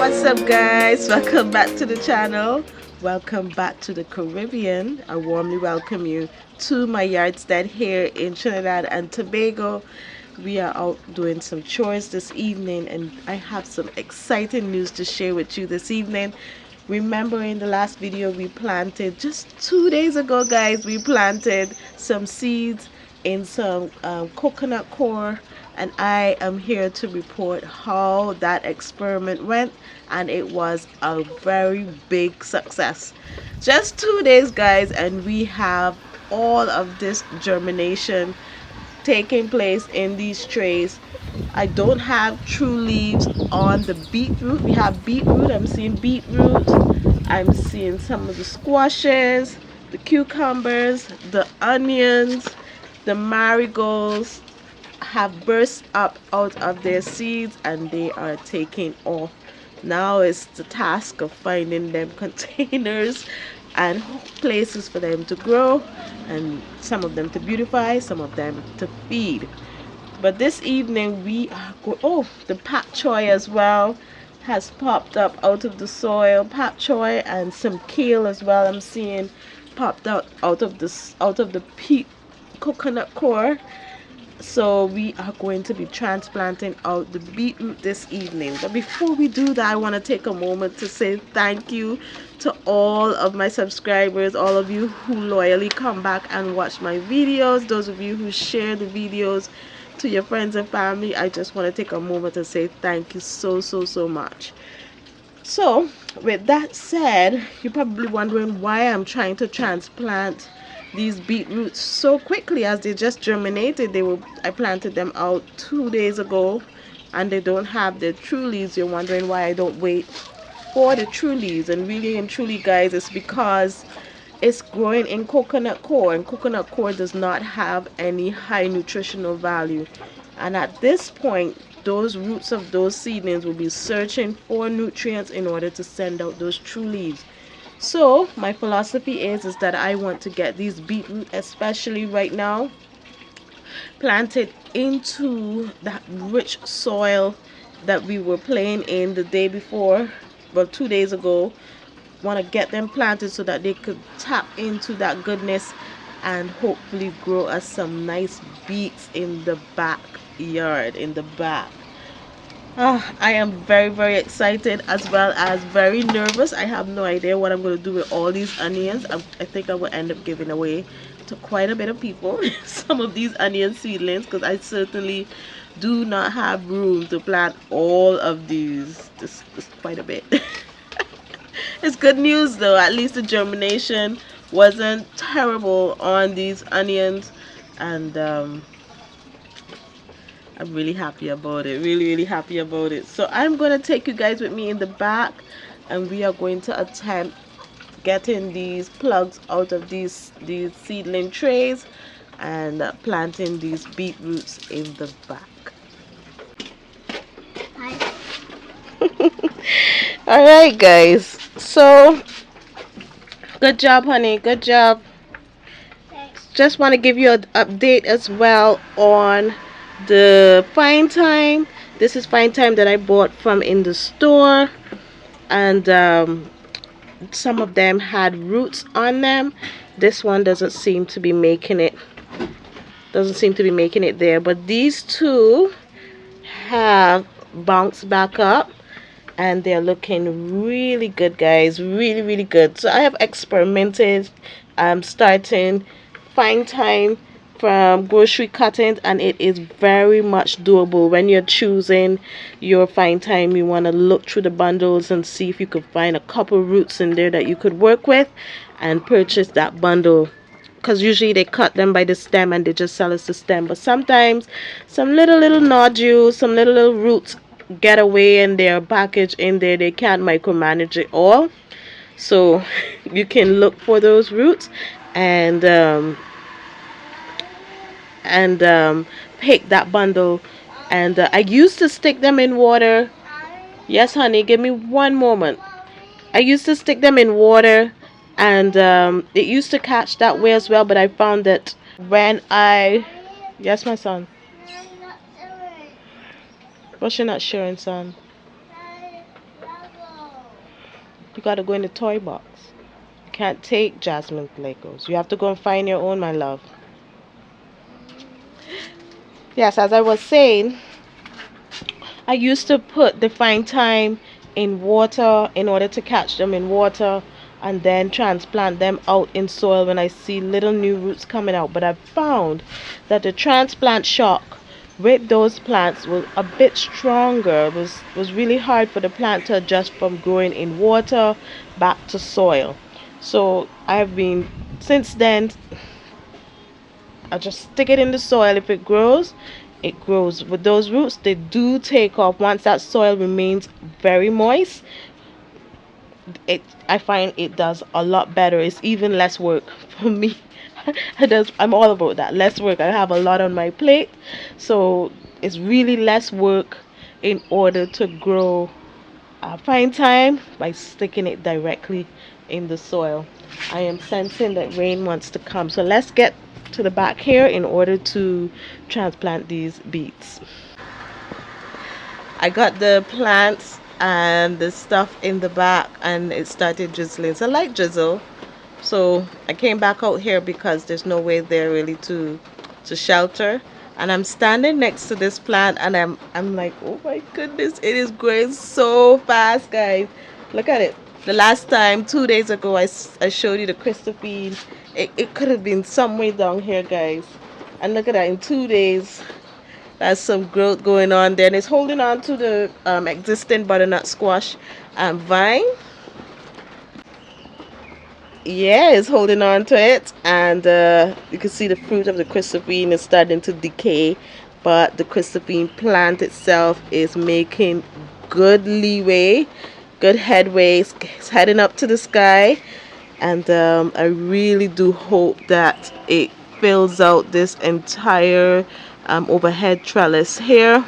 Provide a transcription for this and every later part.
What's up, guys? Welcome back to the channel. Welcome back to the Caribbean. I warmly welcome you to my yardstead here in Trinidad and Tobago. We are out doing some chores this evening, and I have some exciting news to share with you this evening. Remember, in the last video we planted just 2 days ago, guys, we planted some seeds in some coconut coir, and I am here to report how that experiment went, and it was a very big success. Just 2 days, guys, and we have all of this germination taking place in these trays. I don't have true leaves on the beetroot. We have beetroot. I'm seeing beetroot. I'm seeing some of the squashes, the cucumbers, the onions, the marigolds have burst up out of their seeds and they are taking off. Now it's the task of finding them containers and places for them to grow, and some of them to beautify, some of them to feed. But this evening we are oh, the pak choy as well has popped up out of the soil. Pak choy and some kale as well, I'm seeing popped out of the coconut coir. So we are going to be transplanting out the beetroot this evening. But before we do that, I want to take a moment to say thank you to all of my subscribers, all of you who loyally come back and watch my videos, those of you who share the videos to your friends and family. I just want to take a moment to say thank you so much. So with that said, you're probably wondering why I'm trying to transplant these beetroots so quickly, as they just germinated. I planted them out 2 days ago and they don't have their true leaves. You're wondering why I don't wait for the true leaves, and really and truly, guys, it's because it's growing in coconut coir, and coconut coir does not have any high nutritional value. And at this point, those roots of those seedlings will be searching for nutrients in order to send out those true leaves. So my philosophy is that I want to get these beetroot, especially right now, planted into that rich soil that we were playing in the day before, well, 2 days ago. Want to get them planted so that they could tap into that goodness and hopefully grow us some nice beets in the backyard, in the back. I am very excited, as well as very nervous. I have no idea what I'm going to do with all these onions. I think I will end up giving away to quite a bit of people some of these onion seedlings, because I certainly do not have room to plant all of these. This is quite a bit. It's good news though, at least the germination wasn't terrible on these onions, and I'm really happy about it, really happy about it. So I'm going to take you guys with me in the back, and we are going to attempt getting these plugs out of these seedling trays and planting these beetroots in the back. Hi. All right, guys, so good job, honey, good job. Thanks. Just want to give you an update as well on the fine thyme. This is fine thyme that I bought from in the store, and some of them had roots on them. This one doesn't seem to be making it there, but these two have bounced back up and they're looking really good, guys, really good. So I have experimented starting fine thyme from grocery cuttings, and it is very much doable. When you're choosing your fine thyme, you want to look through the bundles and see if you could find a couple roots in there that you could work with and purchase that bundle, because usually they cut them by the stem and they just sell us the stem. But sometimes some little nodules, some little roots get away and they're packaged in there. They can't micromanage it all, so you can look for those roots and pick that bundle. And I used to stick them in water. Yes, honey, give me one moment. I used to stick them in water, and it used to catch that way as well, but I found that when I... Yes, my son. I'm not sure. What's you're not sharing, son? You gotta go in the toy box. You can't take Jasmine Legos. You have to go and find your own, my love. Yes, as I was saying, I used to put define time in water in order to catch them in water and then transplant them out in soil when I see little new roots coming out. But I found that the transplant shock with those plants was a bit stronger. It was really hard for the plant to adjust from growing in water back to soil. So I've been since then I just stick it in the soil. If it grows, it grows. With those roots, they do take off once that soil remains very moist. It I find it does a lot better. It's even less work for me. I'm all about that. Less work. I have a lot on my plate, so it's really less work in order to grow pine time by sticking it directly in the soil. I am sensing that rain wants to come, so let's get to the back here in order to transplant these beets. I got the plants and the stuff in the back and it started drizzling. It's a light drizzle. So I came back out here because there's no way there really to shelter. And I'm standing next to this plant and I'm like, oh my goodness, it is growing so fast, guys. Look at it. The last time, 2 days ago, I showed you the Christophine. It could have been somewhere down here, guys. And look at that, in 2 days, there's some growth going on there. And it's holding on to the existing butternut squash vine. Yeah, it's holding on to it, and you can see the fruit of the Christophine is starting to decay, but the Christophine plant itself is making good leeway, good headway. It's heading up to the sky, and I really do hope that it fills out this entire overhead trellis here.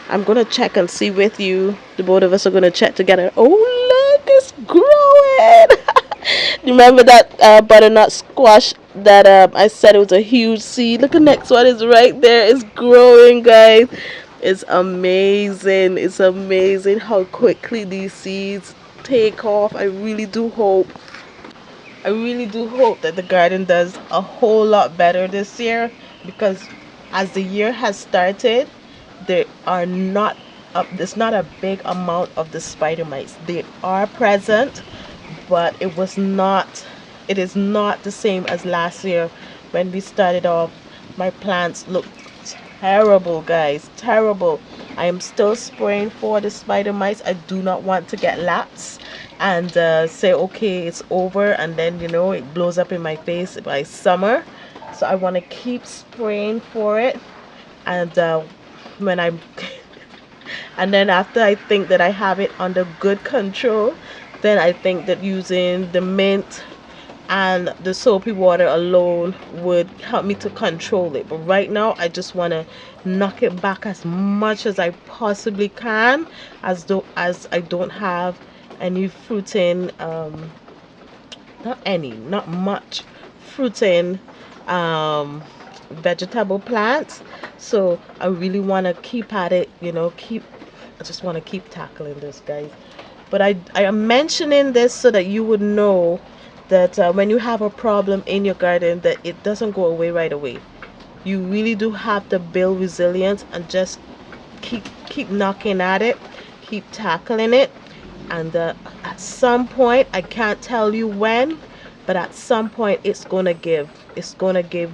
I'm gonna check and see with you. The both of us are gonna check together. Oh, look, it's growing! Remember that butternut squash that I said it was a huge seed? Look, the next one is right there. It's growing, guys. It's amazing. It's amazing how quickly these seeds take off. I really do hope that the garden does a whole lot better this year, because as the year has started, there are not there's not a big amount of the spider mites. They are present, but it is not the same as last year when we started off. My plants look terrible, guys, terrible. I am still spraying for the spider mites. I do not want to get laps and say okay, it's over, and then it blows up in my face by summer. So I want to keep spraying for it, and when I'm and then after I think that I have it under good control, then I think that using the mint and the soapy water alone would help me to control it. But right now I just want to knock it back as much as I possibly can, as I don't have any fruiting not much fruiting vegetable plants. So I really want to keep at it, I just want to keep tackling this, guys. But I am mentioning this so that you would know that when you have a problem in your garden, that it doesn't go away right away. You really do have to build resilience and just keep knocking at it, keep tackling it, and at some point, I can't tell you when, but at some point it's gonna give. It's gonna give.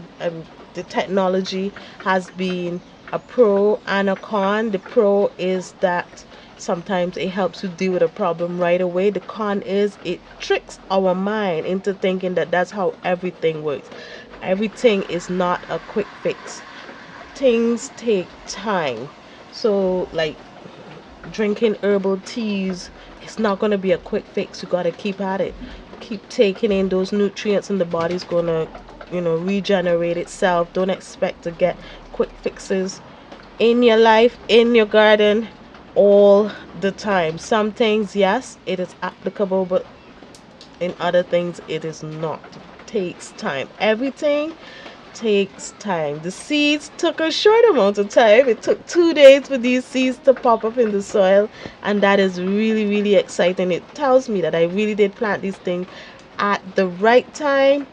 The technology has been a pro and a con. The pro is that sometimes it helps you deal with a problem right away. The con is it tricks our mind into thinking that that's how everything works. Everything is not a quick fix. Things take time. So, like drinking herbal teas, it's not going to be a quick fix. You got to keep at it. Keep taking in those nutrients, and the body's going to, regenerate itself. Don't expect to get quick fixes in your life, in your garden, all the time. Some things, yes, it is applicable, but in other things, it is not. It takes time. Everything takes time. The seeds took a short amount of time. It took 2 days for these seeds to pop up in the soil, and that is really, really exciting. It tells me that I really did plant these things at the right time,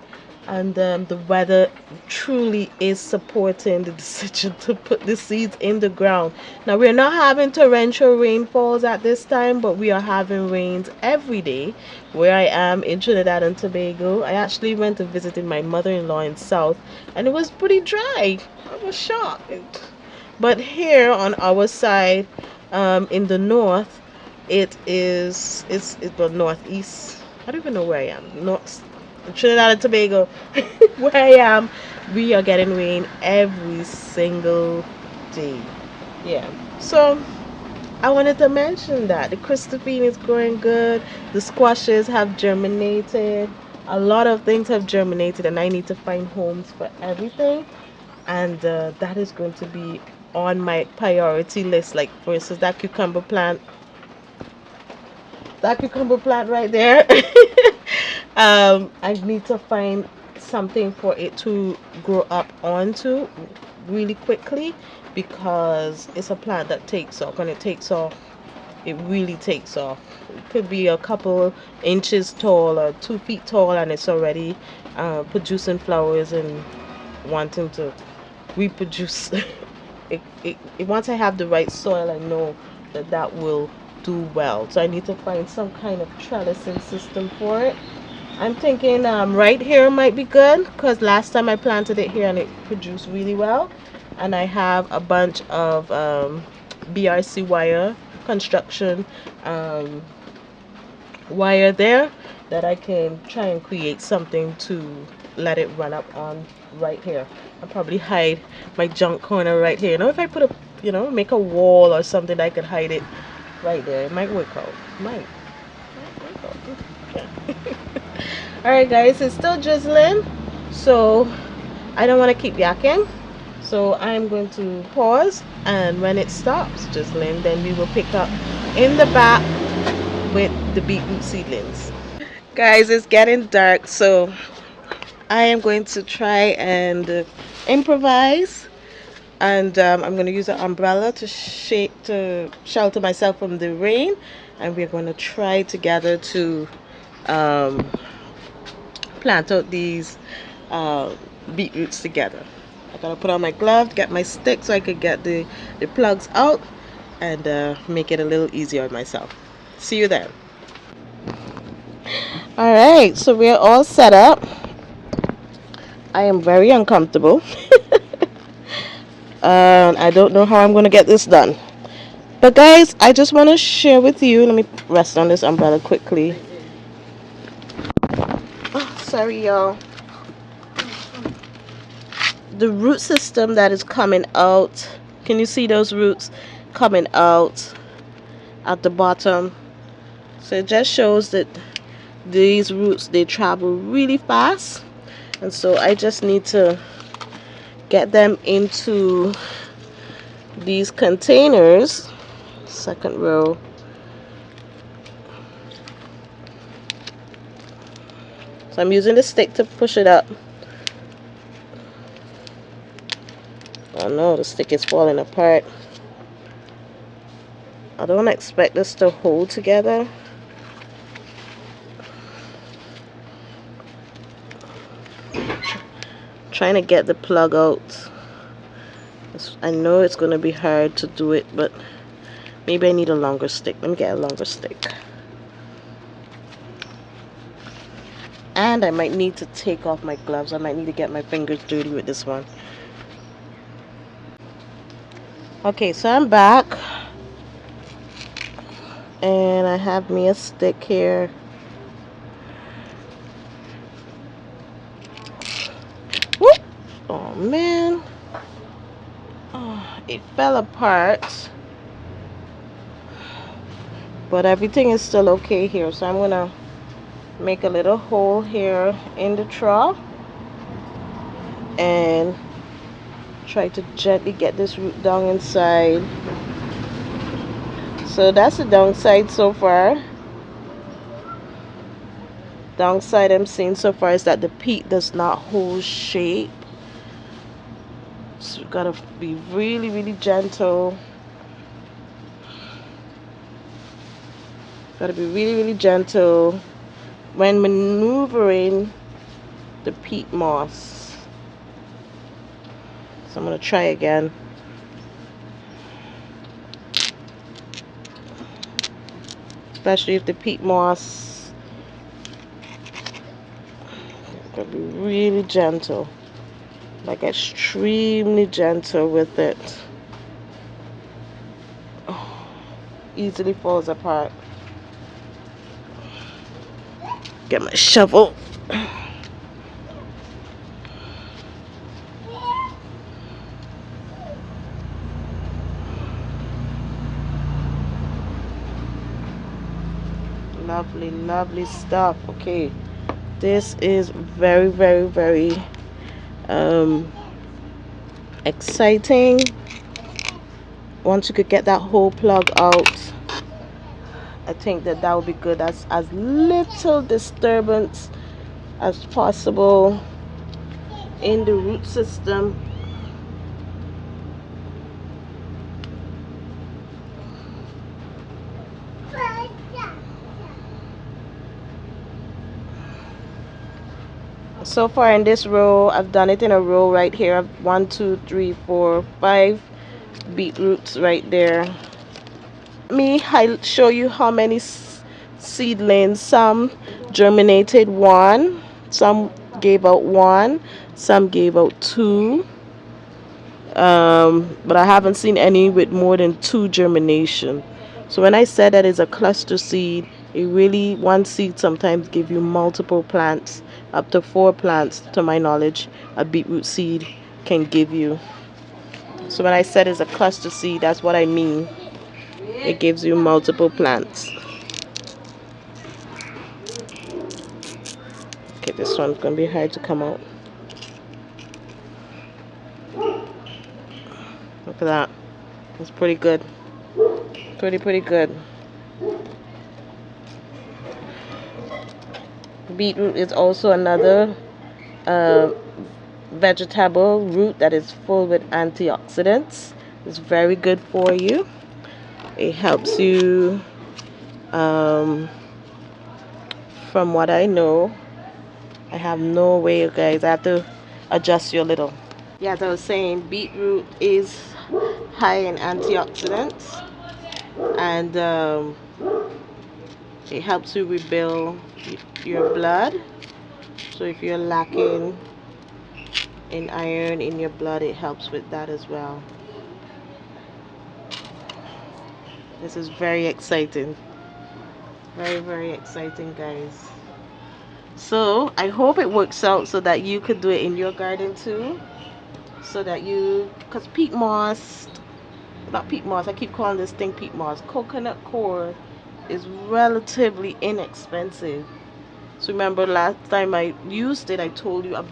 and the weather truly is supporting the decision to put the seeds in the ground. Now, we're not having torrential rainfalls at this time, but we are having rains every day where I am in Trinidad and Tobago. I actually went to visit my mother-in-law in South, and it was pretty dry. I was shocked. But here on our side, in the north, it's the northeast. I don't even know where I am. North Trinidad and Tobago, where I am, we are getting rain every single day. Yeah. So I wanted to mention that the Christophine is growing good. The squashes have germinated. A lot of things have germinated, and I need to find homes for everything. And that is going to be on my priority list. Like, for instance, that cucumber plant right there. I need to find something for it to grow up onto really quickly, because it's a plant that takes off. When it takes off, it really takes off. It could be a couple inches tall or 2 feet tall, and it's already producing flowers and wanting to reproduce. Once I have the right soil, I know that that will do well. So I need to find some kind of trellising system for it. I'm thinking right here might be good, because last time I planted it here and it produced really well. And I have a bunch of BRC wire, construction um, wire there, that I can try and create something to let it run up on right here. I'll probably hide my junk corner right here. If I put make a wall or something, I could hide it right there. It might work out. Might work out. Okay. Alright guys, it's still drizzling, so I don't want to keep yakking. So I'm going to pause, and when it stops drizzling, then we will pick up in the back with the beetroot seedlings. Guys, it's getting dark, so I am going to try and improvise, and I'm going to use an umbrella to shelter myself from the rain, and we're going to try together to um, plant out these uh, beetroots together. I gotta put on my glove, get my stick so I could get the plugs out, and make it a little easier on myself. See you then. Alright, so we're all set up. I am very uncomfortable. I don't know how I'm going to get this done. But guys, I just want to share with you. Let me rest on this umbrella quickly. Oh, sorry, y'all. The root system that is coming out. Can you see those roots coming out at the bottom? So it just shows that these roots, they travel really fast. And so I just need to get them into these containers. Second row. So I'm using the stick to push it up. Oh no, the stick is falling apart. I don't expect this to hold together. Trying to get the plug out. I know it's going to be hard to do it, but maybe I need a longer stick. Let me get a longer stick. And I might need to take off my gloves. I might need to get my fingers dirty with this one. Okay, so I'm back. And I have me a stick here. Whoop! Oh man. Oh, it fell apart. But everything is still okay here. So I'm going to make a little hole here in the trough. And try to gently get this root down inside. So that's the downside so far. Downside I'm seeing so far is that the peat does not hold shape. roots. We gotta be really, really gentle. Gotta be really, really gentle when maneuvering the peat moss. So I'm gonna try again. Especially if the peat moss, gotta be really gentle, like extremely gentle with it. Oh, easily falls apart. Get my shovel. Lovely, lovely stuff. Okay, this is very, very, very um exciting. Once you could get that whole plug out, I think that would be good. That's as little disturbance as possible in the root system. So far in this row, I've done it in a row right here. I've 1, 2, 3, 4, 5 beetroots right there. I'll show you how many seedlings. Some germinated one, some gave out one, some gave out two. But I haven't seen any with more than two germination. So when I said that it's a cluster seed, it really, one seed sometimes give you multiple plants, up to 4 plants to my knowledge a beetroot seed can give you. So when I said it's a cluster seed, that's what I mean. It gives you multiple plants. Okay, this one's gonna be hard to come out. Look at that. It's pretty good. Pretty good. Beetroot is also another uh, vegetable root that is full with antioxidants. It's very good for you. It helps you, from what I know. I have no way, guys. I have to adjust you a little. Yeah, as I was saying, beetroot is high in antioxidants, and it helps you rebuild your blood. So if you're lacking in iron in your blood, it helps with that as well. This is very exciting. Very, very exciting, guys. So I hope it works out so that you could do it in your garden too. So that you, because peat moss, not peat moss, I keep calling this thing peat moss, coconut coir is relatively inexpensive. So remember last time I used it, I told you a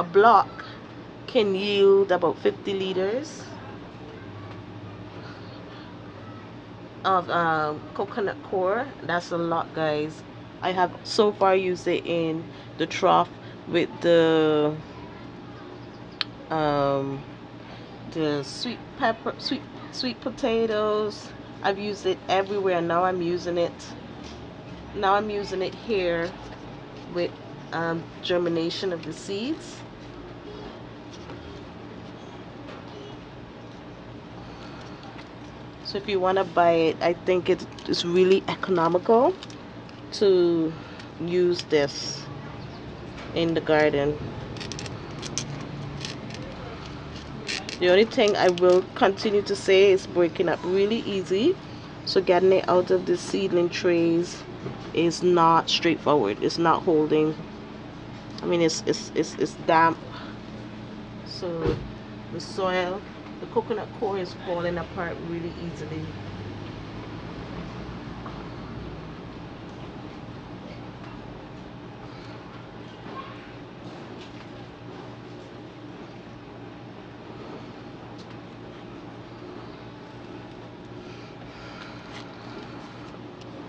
block can yield about 50 liters of coconut coir. That's a lot, guys. I have so far used it in the trough with um, the sweet potatoes. I've used it everywhere. Now I'm using it here with germination of the seeds. So if you want to buy it, I think it's really economical to use this in the garden. The only thing I will continue to say is breaking up really easy. So getting it out of the seedling trays is not straightforward. It's not holding. I mean, it's damp. So the soil, the coconut coir is falling apart really easily.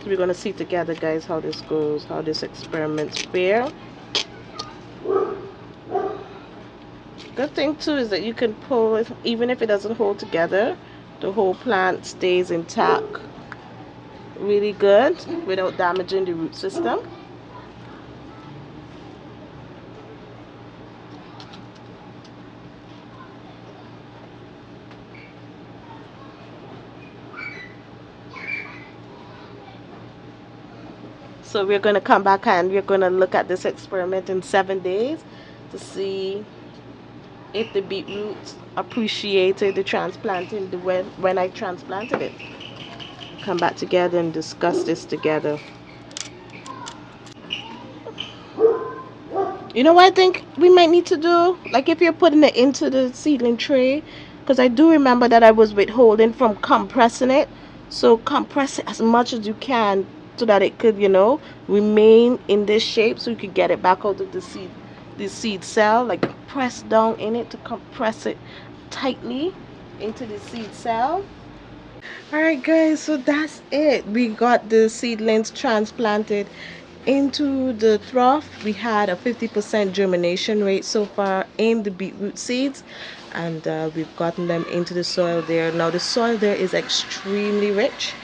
So we're gonna see together, guys, how this goes, how this experiments fare. Good thing too is that you can pull it even if it doesn't hold together. The whole plant stays intact really good without damaging the root system. So we're going to come back and we're going to look at this experiment in 7 days to see if the beetroot appreciated the transplanting when I transplanted it. Come back together and discuss this together. You know what I think we might need to do? Like if you're putting it into the seedling tray, because I do remember that I was withholding from compressing it. So compress it as much as you can so that it could, remain in this shape so you could get it back out of the seed cell. Like press down in it to compress it tightly into the seed cell. Alright guys, so that's it. We got the seedlings transplanted into the trough. We had a 50% germination rate so far in the beetroot seeds, and we've gotten them into the soil there. Now the soil there is extremely rich,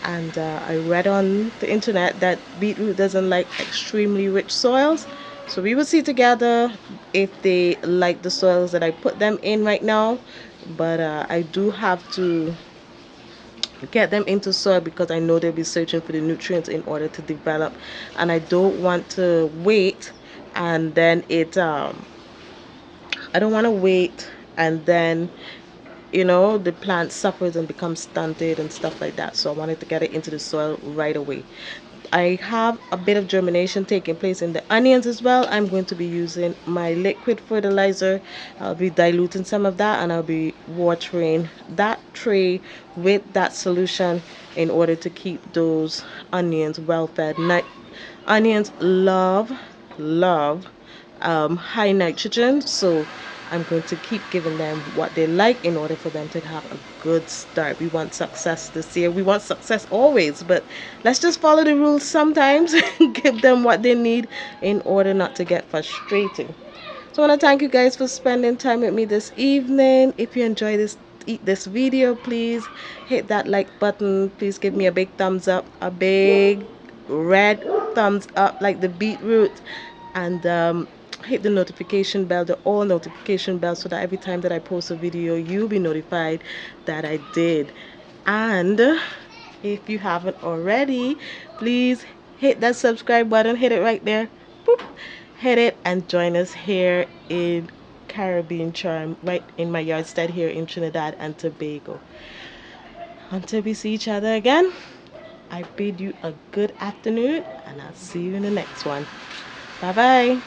and I read on the internet that beetroot doesn't like extremely rich soils. So we will see together if they like the soils that I put them in right now. But I do have to get them into soil because I know they'll be searching for the nutrients in order to develop, and I don't want to wait and then I don't want to wait and then the plant suffers and becomes stunted and stuff like that. So I wanted to get it into the soil right away. I have a bit of germination taking place in the onions as well. I'm going to be using my liquid fertilizer. I'll be diluting some of that and I'll be watering that tray with that solution in order to keep those onions well fed. Onions love high nitrogen, so I'm going to keep giving them what they like in order for them to have a good start. We want success this year. We want success always, but let's just follow the rules sometimes and give them what they need in order not to get frustrating. So I want to thank you guys for spending time with me this evening. If you enjoy this video, please hit that like button. Please give me a big thumbs up, a big red thumbs up like the beetroot, and hit the notification bell, the all notification bell, so that every time that I post a video you'll be notified that I did. And if you haven't already, please hit that subscribe button, hit it right there. Boop. Hit it and join us here in Caribbean Charm, right in my yardstead here in Trinidad and Tobago. Until we see each other again, I bid you a good afternoon and I'll see you in the next one. Bye bye.